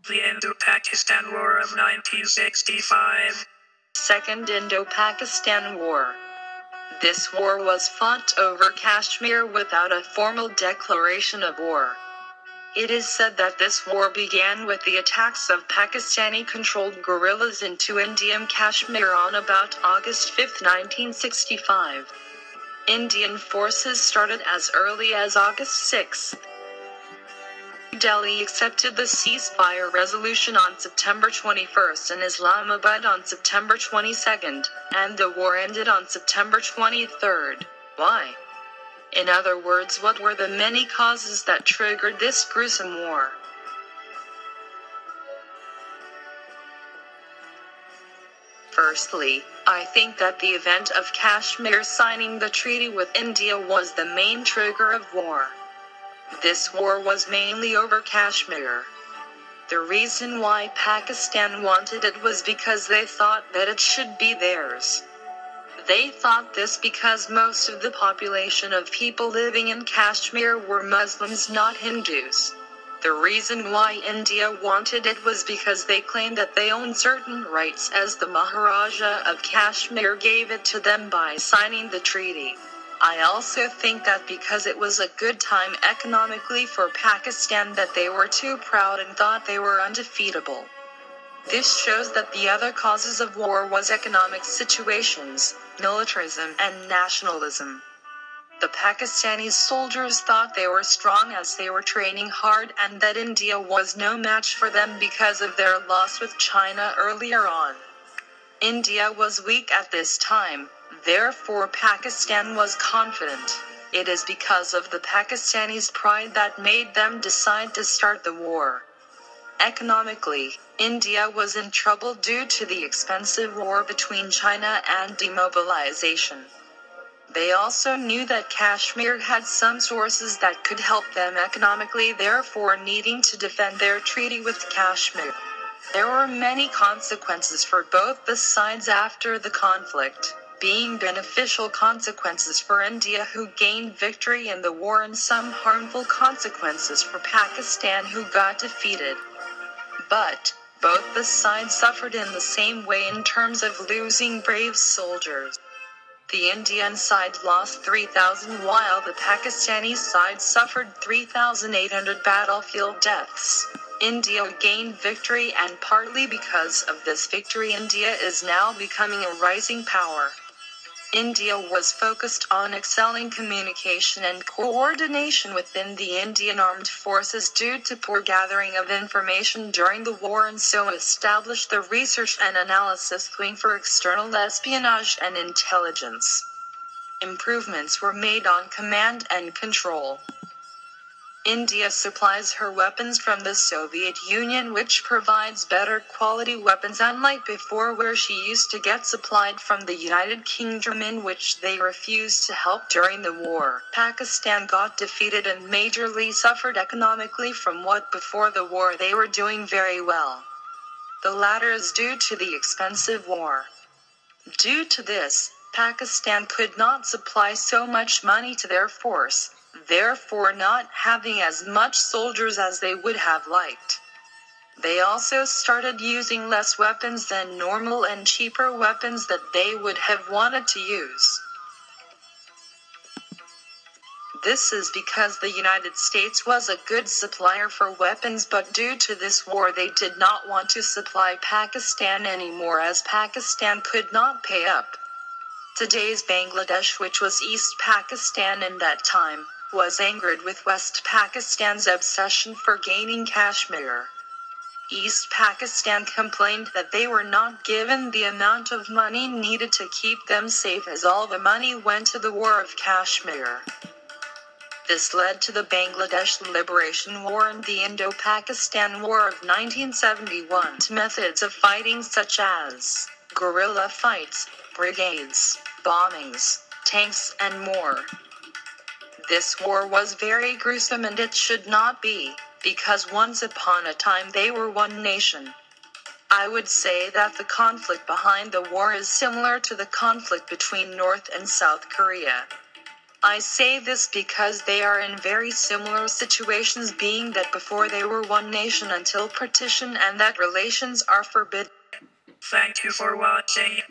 The Indo Pakistan War of 1965. Second Indo-Pakistan War. This war was fought over Kashmir without a formal declaration of war. It is said that this war began with the attacks of Pakistani-controlled guerrillas into Indian Kashmir on about August 5, 1965. Indian forces started as early as August 6. Delhi accepted the ceasefire resolution on September 21 and Islamabad on September 22, and the war ended on September 23. Why? In other words, what were the many causes that triggered this gruesome war? Firstly, I think that the event of Kashmir signing the treaty with India was the main trigger of war. This war was mainly over Kashmir. The reason why Pakistan wanted it was because they thought that it should be theirs. They thought this because most of the population of people living in Kashmir were Muslims, not Hindus. The reason why India wanted it was because they claimed that they owned certain rights as the Maharaja of Kashmir gave it to them by signing the treaty. I also think that because it was a good time economically for Pakistan, that they were too proud and thought they were undefeatable. This shows that the other causes of war was economic situations, militarism, and nationalism. The Pakistani soldiers thought they were strong as they were training hard, and that India was no match for them because of their loss with China earlier on. India was weak at this time, therefore Pakistan was confident. It is because of the Pakistanis' pride that made them decide to start the war. Economically, India was in trouble due to the expensive war between China and demobilization. They also knew that Kashmir had some sources that could help them economically, therefore needing to defend their treaty with Kashmir. There were many consequences for both the sides after the conflict, being beneficial consequences for India, who gained victory in the war, and some harmful consequences for Pakistan, who got defeated. But both the sides suffered in the same way in terms of losing brave soldiers. The Indian side lost 3,000 while the Pakistani side suffered 3,800 battlefield deaths. India gained victory, and partly because of this victory India is now becoming a rising power. India was focused on excelling communication and coordination within the Indian armed forces due to poor gathering of information during the war, and so established the Research and Analysis Wing for external espionage and intelligence. Improvements were made on command and control. India supplies her weapons from the Soviet Union, which provides better quality weapons, unlike before where she used to get supplied from the United Kingdom, in which they refused to help during the war. Pakistan got defeated and majorly suffered economically from what before the war they were doing very well. The latter is due to the expensive war. Due to this, Pakistan could not supply so much money to their force, therefore not having as much soldiers as they would have liked. They also started using less weapons than normal and cheaper weapons that they would have wanted to use. This is because the United States was a good supplier for weapons, but due to this war they did not want to supply Pakistan anymore, as Pakistan could not pay up. Today's Bangladesh, which was East Pakistan in that time, was angered with West Pakistan's obsession for gaining Kashmir. East Pakistan complained that they were not given the amount of money needed to keep them safe, as all the money went to the war of Kashmir. This led to the Bangladesh Liberation War and the Indo-Pakistan War of 1971. Methods of fighting such as guerrilla fights, brigades, bombings, tanks, and more. This war was very gruesome, and it should not be, because once upon a time they were one nation. I would say that the conflict behind the war is similar to the conflict between North and South Korea. I say this because they are in very similar situations, being that before they were one nation until partition and that relations are forbidden. Thank you for watching.